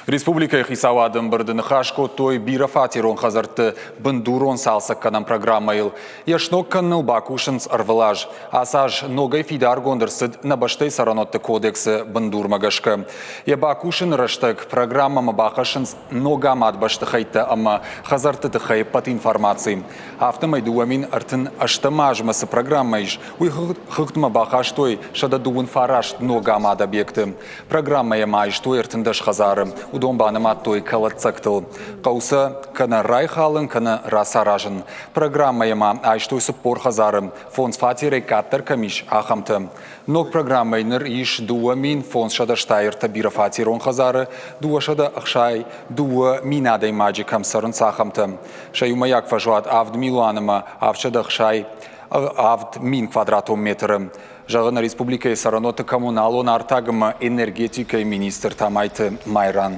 Республика хисавадым бірдіні қашко той бира фатирон хазарты бындурон салсак канам программа ил. Яшнок канныл бакушынс арвылаж. Асаж ногай фидар гондырсыд на баштай саранотты кодексы бындурмагашка. Я бакушын раштак программа мабахашынс нога мат башты хайта ама хазарты тыхай пат информации. Автомайдуамин артын аштамажмасы программайш. Уй хыктма бахаш той шададуын фараш нога мат объекты. Программа ямайш той артындаш хазары. Удон банымат той калатцактыл. Қаусы кана рай халын, кана расаражын. Программа яма айштой сыппор хазарым. Фонс фатирей каттар камиш ахамты. Ног программайныр иш дуа мин фонс шада штайр табира фатирон хазары, дуа шада ахшай, дуа минадай маджи камсарын сахамты. Шаюма як фажуат авд милуаныма, авчада ахшай, авд мин квадратом метры. Жағына республика сараноты коммуналон артагыма энергетика министр тамайты Майран.